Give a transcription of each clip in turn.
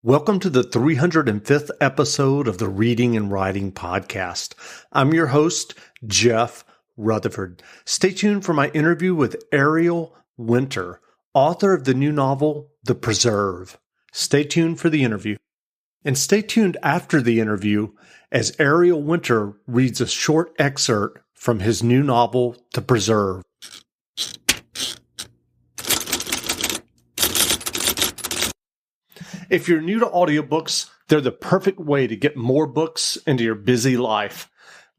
Welcome to the 305th episode of the Reading and Writing Podcast. I'm your host, Jeff Rutherford. Stay tuned for my interview with Ariel Winter, author of the new novel, The Preserve. Stay tuned for the interview. And stay tuned after the interview as Ariel Winter reads a short excerpt from his new novel, The Preserve. If you're new to audiobooks, they're the perfect way to get more books into your busy life.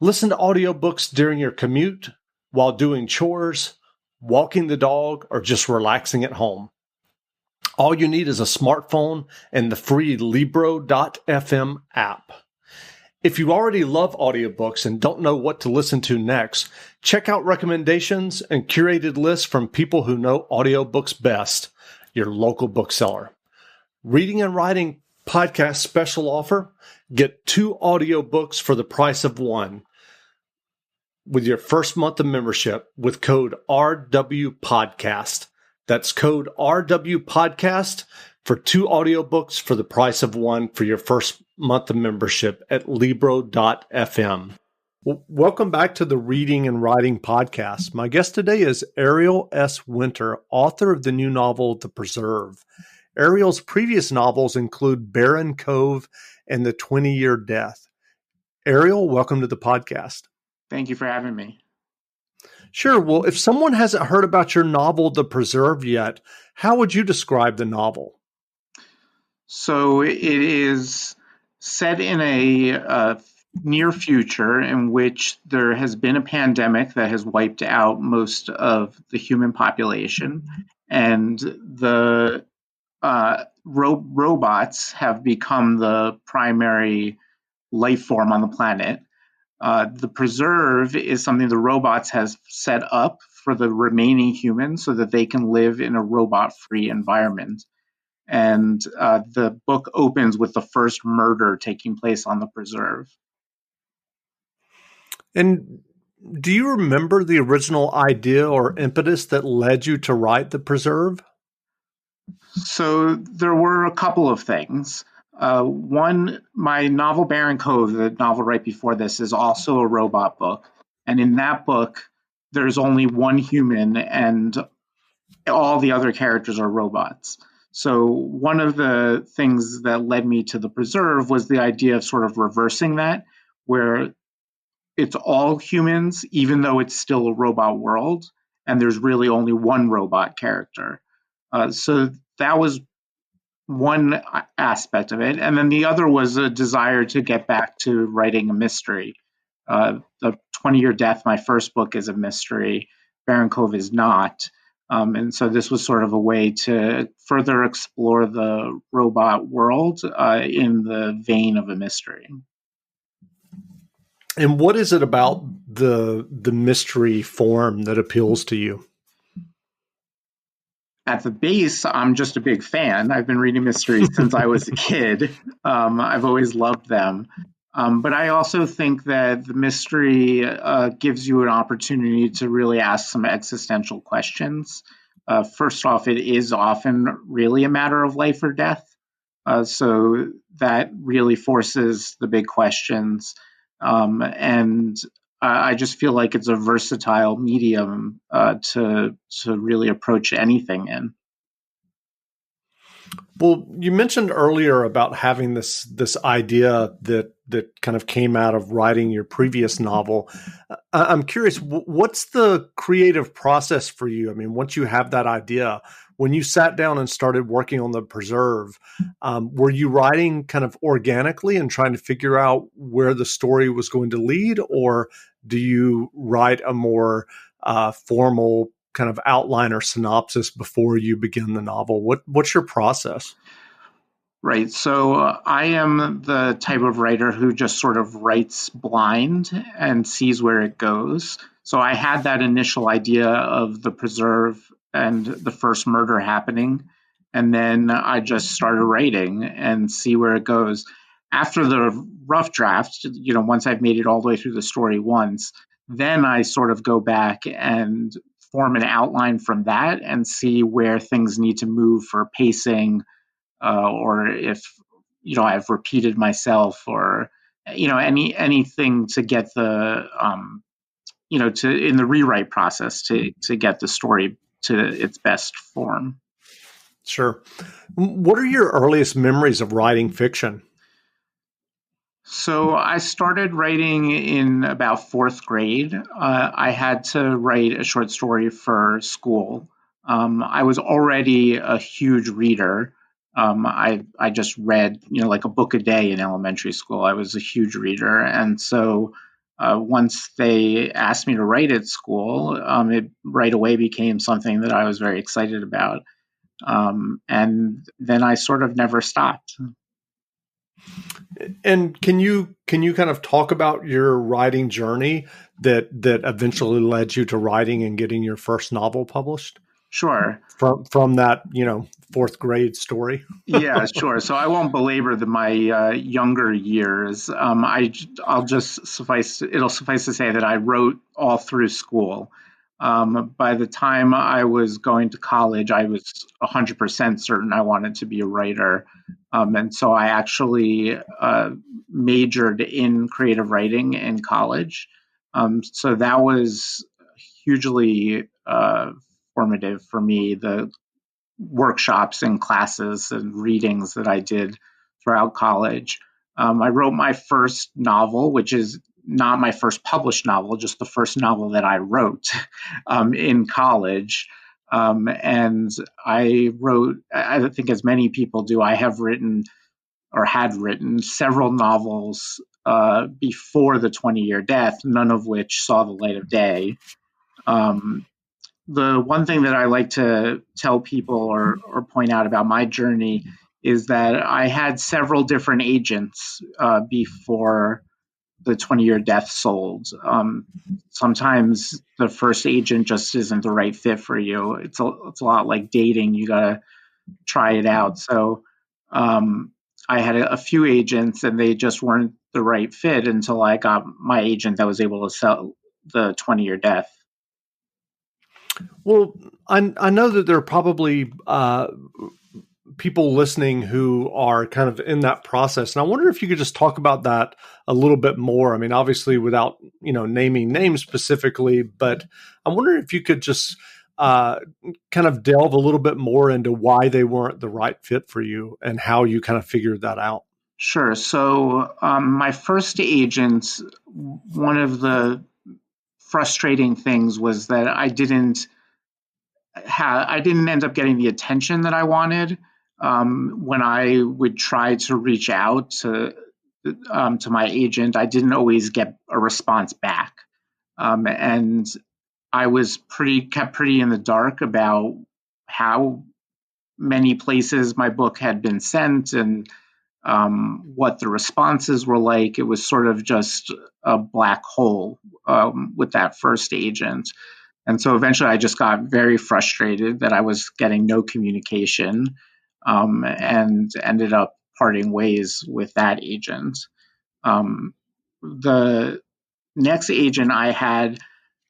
Listen to audiobooks during your commute, while doing chores, walking the dog, or just relaxing at home. All you need is a smartphone and the free Libro.fm app. If you already love audiobooks and don't know what to listen to next, check out recommendations and curated lists from people who know audiobooks best, your local bookseller. Reading and Writing Podcast special offer. Get 2 audiobooks for the price of 1 with your first month of membership with code RWPodcast. That's code RWPodcast for 2 audiobooks for the price of 1 for your first month of membership at Libro.fm. Welcome back to the Reading and Writing Podcast. My guest today is Ariel S. Winter, author of the new novel, The Preserve. Ariel's previous novels include Barren Cove and The 20-Year Death. Ariel, welcome to the podcast. Thank you for having me. Sure. Well, if someone hasn't heard about your novel, The Preserve, yet, how would you describe the novel? So it is set in a near future in which there has been a pandemic that has wiped out most of the human population, and the robots have become the primary life form on the planet. The preserve is something the robots has set up for the remaining humans so that they can live in a robot-free environment. And the book opens with the first murder taking place on the preserve. And do you remember the original idea or impetus that led you to write The Preserve? So there were a couple of things. One, my novel Barren Cove, the novel right before this, is also a robot book. And in that book, there's only one human and all the other characters are robots. So one of the things that led me to The Preserve was the idea of sort of reversing that, where it's all humans, even though it's still a robot world, and there's really only one robot character. So that was one aspect of it. And then the other was a desire to get back to writing a mystery. The 20-Year Death, my first book, is a mystery. Barren Cove is not. And so this was sort of a way to further explore the robot world in the vein of a mystery. And what is it about the mystery form that appeals to you? At the base, I'm just a big fan. I've been reading mysteries since I was a kid. I've always loved them. But I also think that the mystery gives you an opportunity to really ask some existential questions. First off, it is often really a matter of life or death. So that really forces the big questions. And I just feel like it's a versatile medium to really approach anything in. Well, you mentioned earlier about having this idea that kind of came out of writing your previous novel. I'm curious, what's the creative process for you? I mean, once you have that idea, when you sat down and started working on The Preserve, were you writing kind of organically and trying to figure out where the story was going to lead, or do you write a more formal kind of outline or synopsis before you begin the novel? What's your process? Right. So I am the type of writer who just sort of writes blind and sees where it goes. So I had that initial idea of the preserve and the first murder happening, and then I just started writing and see where it goes. After the rough draft, once I've made it all the way through the story once, then I sort of go back and form an outline from that and see where things need to move for pacing, or if I've repeated myself, or anything to get the to in the rewrite process to get the story to its best form. Sure. What are your earliest memories of writing fiction? So I started writing in about fourth grade. I had to write a short story for school. I was already a huge reader. I just read, like a book a day in elementary school. I was a huge reader, and so once they asked me to write at school, it right away became something that I was very excited about. And then I sort of never stopped. And can you kind of talk about your writing journey that eventually led you to writing and getting your first novel published Sure. from that, fourth grade story? Yeah, sure. So I won't belabor my younger years. I'll just it'll suffice to say that I wrote all through school. By the time I was going to college, I was 100% certain I wanted to be a writer. And so I actually majored in creative writing in college. So that was hugely formative for me. The workshops and classes and readings that I did throughout college. I wrote my first novel, which is not my first published novel, just the first novel that I wrote in college. And I wrote, I think as many people do, I have written or had written several novels before the 20-year death, none of which saw the light of day. The one thing that I like to tell people or point out about my journey is that I had several different agents before the 20-year death sold. Sometimes the first agent just isn't the right fit for you. It's a lot like dating. You got to try it out. So I had a few agents and they just weren't the right fit until I got my agent that was able to sell the 20-year death. Well, I know that there are probably people listening who are kind of in that process, and I wonder if you could just talk about that a little bit more. I mean, obviously, without naming names specifically, but I wonder if you could just kind of delve a little bit more into why they weren't the right fit for you and how you kind of figured that out. Sure. So my first agent, one of the frustrating things was that I didn't end up getting the attention that I wanted. When I would try to reach out to my agent, I didn't always get a response back, and I was kept pretty in the dark about how many places my book had been sent and what the responses were like. It was sort of just a black hole with that first agent. And so eventually I just got very frustrated that I was getting no communication and ended up parting ways with that agent. The next agent I had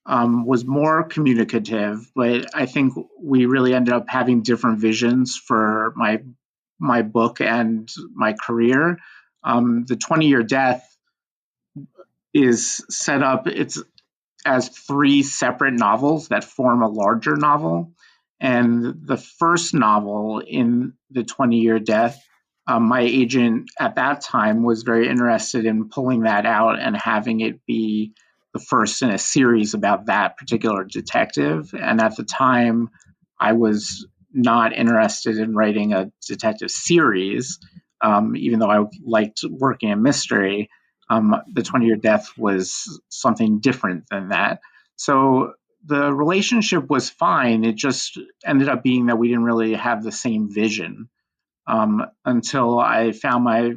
was more communicative, but I think we really ended up having different visions for my book and my career. The 20-year death is set up. It's as three separate novels that form a larger novel. And the first novel in the 20-year death, my agent at that time was very interested in pulling that out and having it be the first in a series about that particular detective. And at the time, I was not interested in writing a detective series, even though I liked working in mystery. The 20-year death was something different than that. So the relationship was fine. It just ended up being that we didn't really have the same vision until I found my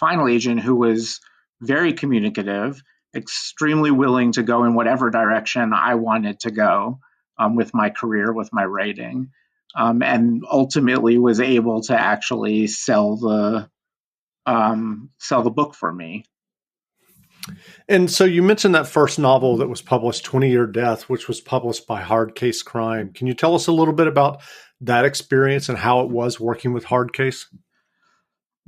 final agent, who was very communicative, extremely willing to go in whatever direction I wanted to go with my career, with my writing, and ultimately was able to actually sell the book for me. And so you mentioned that first novel that was published, 20-Year Death, which was published by Hard Case Crime. Can you tell us a little bit about that experience and how it was working with Hard Case?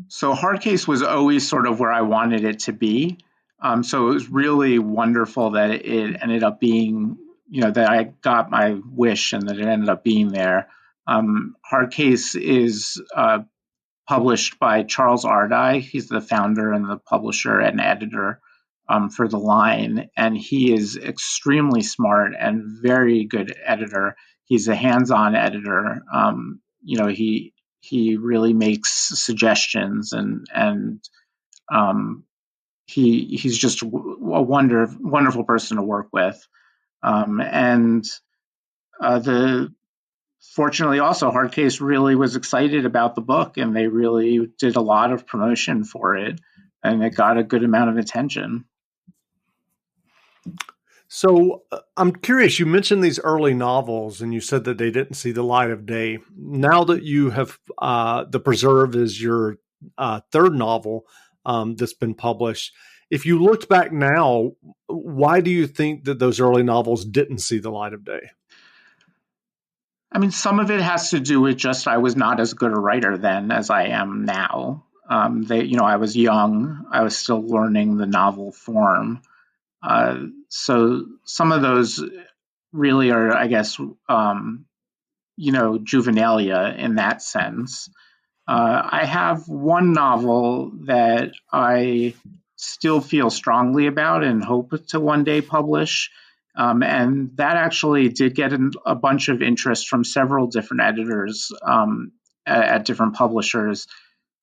So Hardcase was always sort of where I wanted it to be. So it was really wonderful that it ended up being, that I got my wish and that it ended up being there. Hardcase is published by Charles Ardai. He's the founder and the publisher and editor for The Line, and he is extremely smart and very good editor. He's a hands-on editor. He really makes suggestions, and um, he's just a wonderful person to work with. And the Fortunately, also Hardcase really was excited about the book, and they really did a lot of promotion for it, and it got a good amount of attention. So I'm curious, you mentioned these early novels and you said that they didn't see the light of day. Now that you have The Preserve is your third novel that's been published, if you looked back now, why do you think that those early novels didn't see the light of day? I mean, some of it has to do with just I was not as good a writer then as I am now. I was young, I was still learning the novel form. So some of those really are, I guess, juvenilia in that sense. I have one novel that I still feel strongly about and hope to one day publish. And that actually did get a bunch of interest from several different editors at different publishers.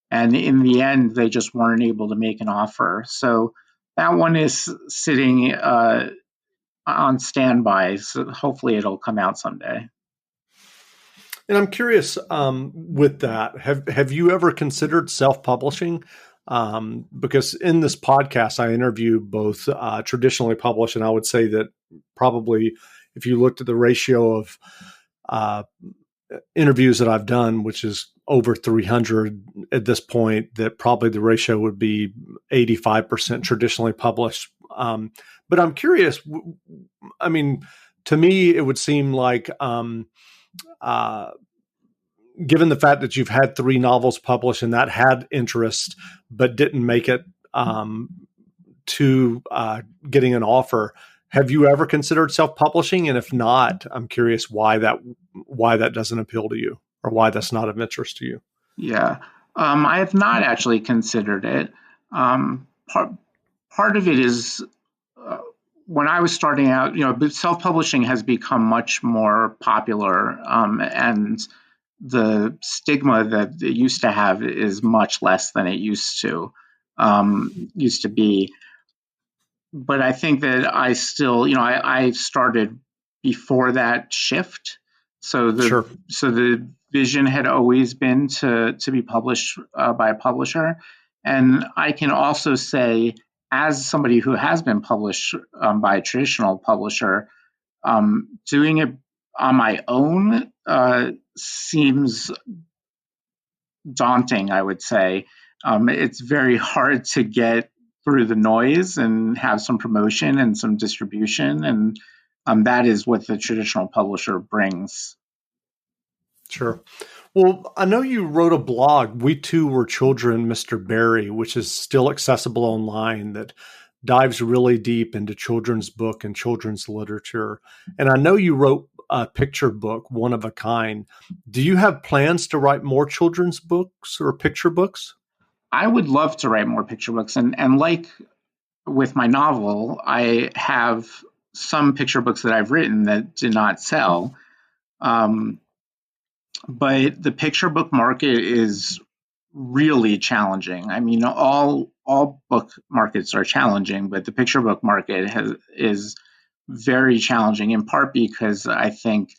And in the end, they just weren't able to make an offer. So that one is sitting on standby. So hopefully it'll come out someday. And I'm curious with that, have you ever considered self-publishing? Because in this podcast, I interview both traditionally published, and I would say that probably if you looked at the ratio of uh, interviews that I've done, which is over 300 at this point, that probably the ratio would be 85% traditionally published. But I'm curious, I mean, to me, it would seem like uh, given the fact that you've had three novels published and that had interest but didn't make it to getting an offer, have you ever considered self-publishing? And if not, I'm curious why that doesn't appeal to you or why that's not of interest to you. Yeah, I have not actually considered it. Part of it is uh, when I was starting out, self-publishing has become much more popular, and the stigma that it used to have is much less than it used to be. But I think that I still, I started before that shift. So the Sure. so the vision had always been to be published by a publisher, and I can also say, as somebody who has been published by a traditional publisher, doing it on my own seems daunting, I would say. It's very hard to get through the noise and have some promotion and some distribution. And that is what the traditional publisher brings. Sure. Well, I know you wrote a blog, We Too Were Children, Mr. Barrie, which is still accessible online, that dives really deep into children's book and children's literature. And I know you wrote a picture book, One of a Kind. Do you have plans to write more children's books or picture books? I would love to write more picture books. And like with my novel, I have some picture books that I've written that did not sell. Um, but the picture book market is really challenging. I mean, all book markets are challenging, but the picture book market is very challenging in part because I think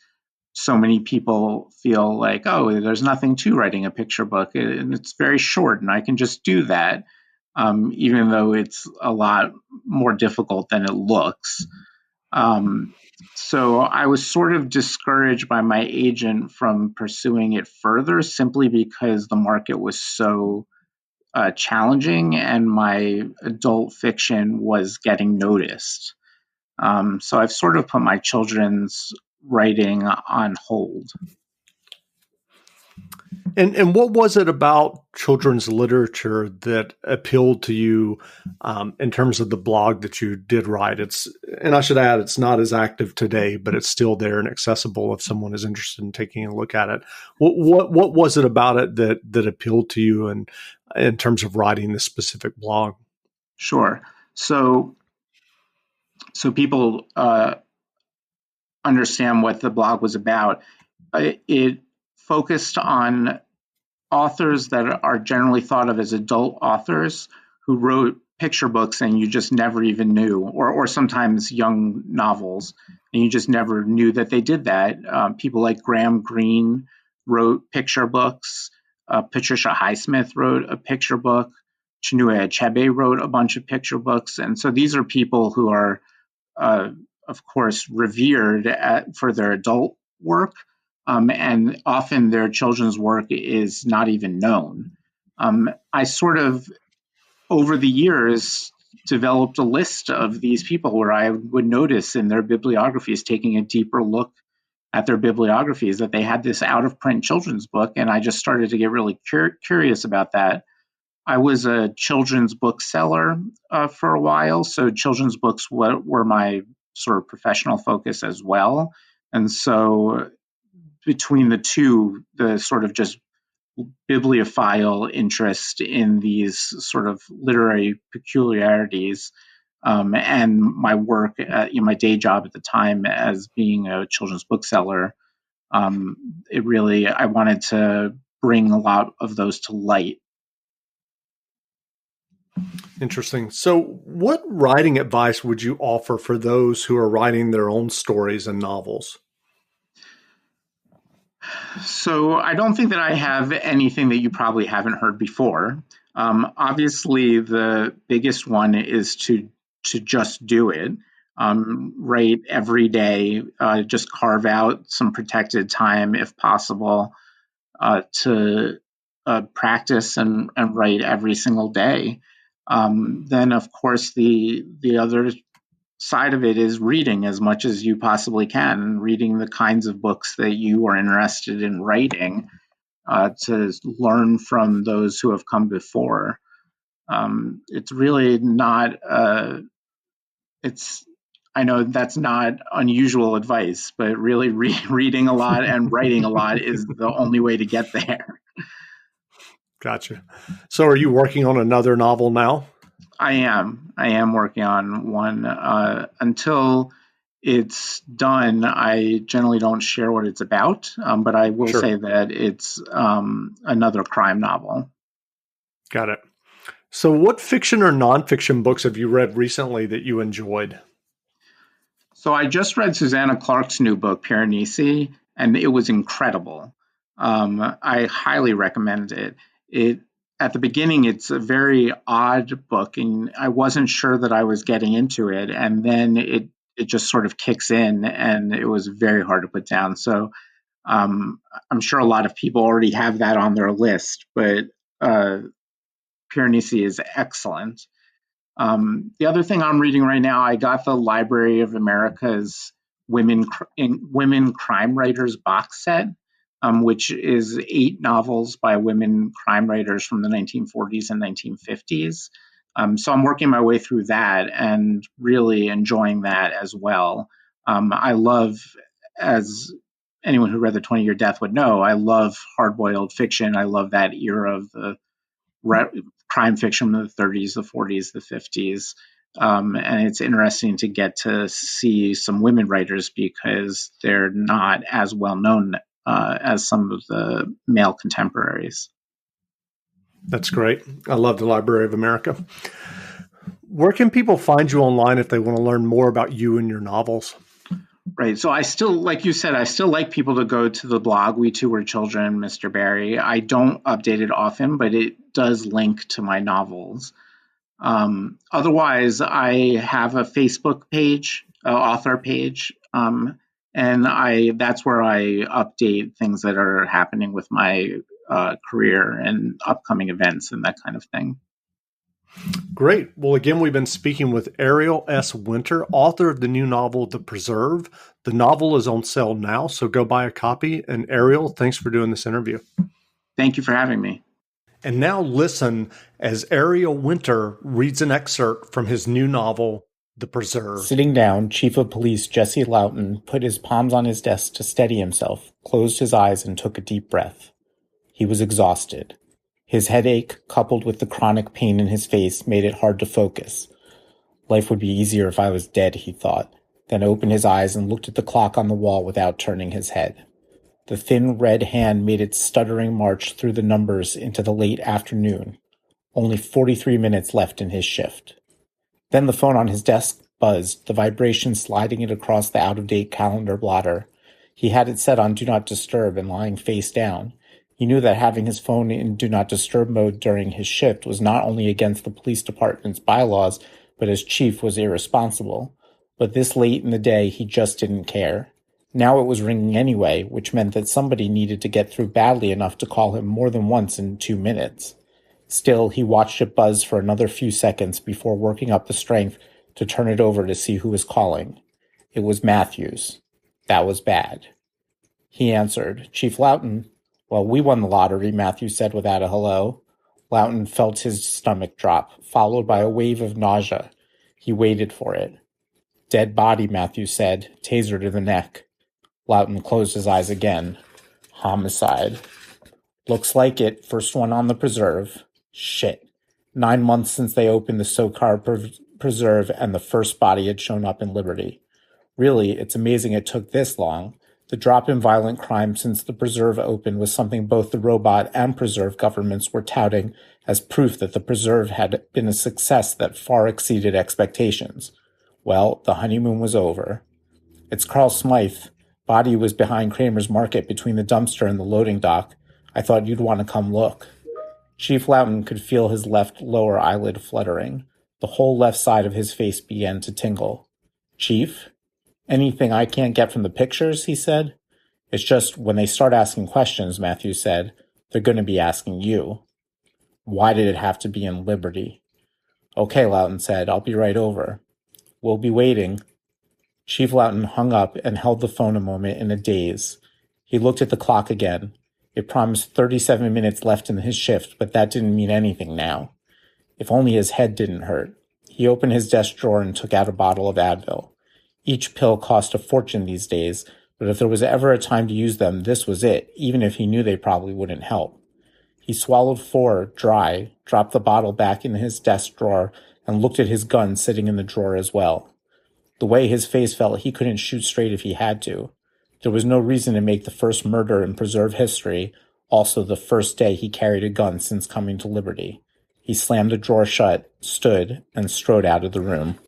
so many people feel like, oh, there's nothing to writing a picture book, and it's very short, and I can just do that, even though it's a lot more difficult than it looks. Um, so I was sort of discouraged by my agent from pursuing it further simply because the market was so challenging and my adult fiction was getting noticed. So I've sort of put my children's writing on hold. And what was it about children's literature that appealed to you in terms of the blog that you did write? And I should add, it's not as active today, but it's still there and accessible if someone is interested in taking a look at it. What was it about it that appealed to you and in terms of writing this specific blog? Sure. So people understand what the blog was about. It focused on authors that are generally thought of as adult authors who wrote picture books and you just never even knew, or sometimes young novels, and you just never knew that they did that. People like Graham Greene wrote picture books. Patricia Highsmith wrote a picture book. Chinua Achebe wrote a bunch of picture books. And so these are people who are, of course, revered for their adult work. And often their children's work is not even known. I sort of, over the years, developed a list of these people where I would notice in their bibliographies, taking a deeper look at their bibliographies, that they had this out-of-print children's book, and I just started to get really curious about that. I was a children's book seller for a while, so children's books were my sort of professional focus as well. And so between the two, the sort of just bibliophile interest in these sort of literary peculiarities and my work in my day job at the time as being a children's bookseller, I wanted to bring a lot of those to light. Interesting. So what writing advice would you offer for those who are writing their own stories and novels? So I don't think that I have anything that you probably haven't heard before. Obviously, the biggest one is to just do it. Write every day. Just carve out some protected time, if possible, to practice and write every single day. Then, of course, the other side of it is reading as much as you possibly can, reading the kinds of books that you are interested in writing, to learn from those who have come before. It's really not, I know that's not unusual advice, but really reading a lot and writing a lot is the only way to get there. Gotcha. So are you working on another novel now? I am working on one. Until it's done, I generally don't share what it's about, but I will Sure. say that it's another crime novel. Got it. So what fiction or nonfiction books have you read recently that you enjoyed? So I just read Susanna Clarke's new book, Piranesi, and it was incredible. I highly recommend it. At the beginning, it's a very odd book, and I wasn't sure that I was getting into it, and then it just sort of kicks in, and it was very hard to put down. So I'm sure a lot of people already have that on their list, but Piranesi is excellent. The other thing I'm reading right now, I got the Library of America's Women Crime Writers box set, which is 8 novels by women crime writers from the 1940s and 1950s. So I'm working my way through that and really enjoying that as well. I love, as anyone who read The 20-Year Death would know, I love hard-boiled fiction. I love that era of the crime fiction from the 30s, the 40s, the 50s. And it's interesting to get to see some women writers because they're not as well known as some of the male contemporaries. That's great. I love the Library of America. Where can people find you online if they want to learn more about you and your novels? Right. So I still, like you said, I still like people to go to the blog, We Two Were Children, Mr. Barrie. I don't update it often, but it does link to my novels. Otherwise, I have a Facebook page, author page, and that's where I update things that are happening with my career and upcoming events and that kind of thing. Great. Well, again, we've been speaking with Ariel S. Winter, author of the new novel, The Preserve. The novel is on sale now, so go buy a copy. And Ariel, thanks for doing this interview. Thank you for having me. And now listen as Ariel Winter reads an excerpt from his new novel, The Preserve. Sitting down, Chief of Police Jesse Loughton put his palms on his desk to steady himself, closed his eyes, and took a deep breath. He was exhausted. His headache, coupled with the chronic pain in his face, made it hard to focus. Life would be easier if I was dead, he thought, then opened his eyes and looked at the clock on the wall without turning his head. The thin red hand made its stuttering march through the numbers into the late afternoon. Only 43 minutes left in his shift. Then the phone on his desk buzzed, the vibration sliding it across the out-of-date calendar blotter. He had it set on Do Not Disturb and lying face down. He knew that having his phone in Do Not Disturb mode during his shift was not only against the police department's bylaws, but as chief was irresponsible. But this late in the day, he just didn't care. Now it was ringing anyway, which meant that somebody needed to get through badly enough to call him more than once in 2 minutes. Still, he watched it buzz for another few seconds before working up the strength to turn it over to see who was calling. It was Matthews. That was bad. He answered. Chief Loughton. Well, we won the lottery, Matthews said without a hello. Loughton felt his stomach drop, followed by a wave of nausea. He waited for it. Dead body, Matthews said, taser to the neck. Loughton closed his eyes again. Homicide. Looks like it. First one on the preserve. Shit. 9 months since they opened the SoCar preserve and the first body had shown up in Liberty. Really, it's amazing it took this long. The drop in violent crime since the preserve opened was something both the robot and preserve governments were touting as proof that the preserve had been a success that far exceeded expectations. Well, the honeymoon was over. It's Carl Smythe. Body was behind Kramer's Market between the dumpster and the loading dock. I thought you'd want to come look. Chief Loughton could feel his left lower eyelid fluttering. The whole left side of his face began to tingle. Chief? Anything I can't get from the pictures, he said. It's just when they start asking questions, Matthews said, they're going to be asking you. Why did it have to be in Liberty? Okay, Loughton said, I'll be right over. We'll be waiting. Chief Loughton hung up and held the phone a moment in a daze. He looked at the clock again. It promised 37 minutes left in his shift, but that didn't mean anything now. If only his head didn't hurt. He opened his desk drawer and took out a bottle of Advil. Each pill cost a fortune these days, but if there was ever a time to use them, this was it, even if he knew they probably wouldn't help. He swallowed 4, dry, dropped the bottle back in his desk drawer, and looked at his gun sitting in the drawer as well. The way his face felt, he couldn't shoot straight if he had to. There was no reason to make the first murder in preserve history, also the first day he carried a gun since coming to Liberty. He slammed the drawer shut, stood, and strode out of the room.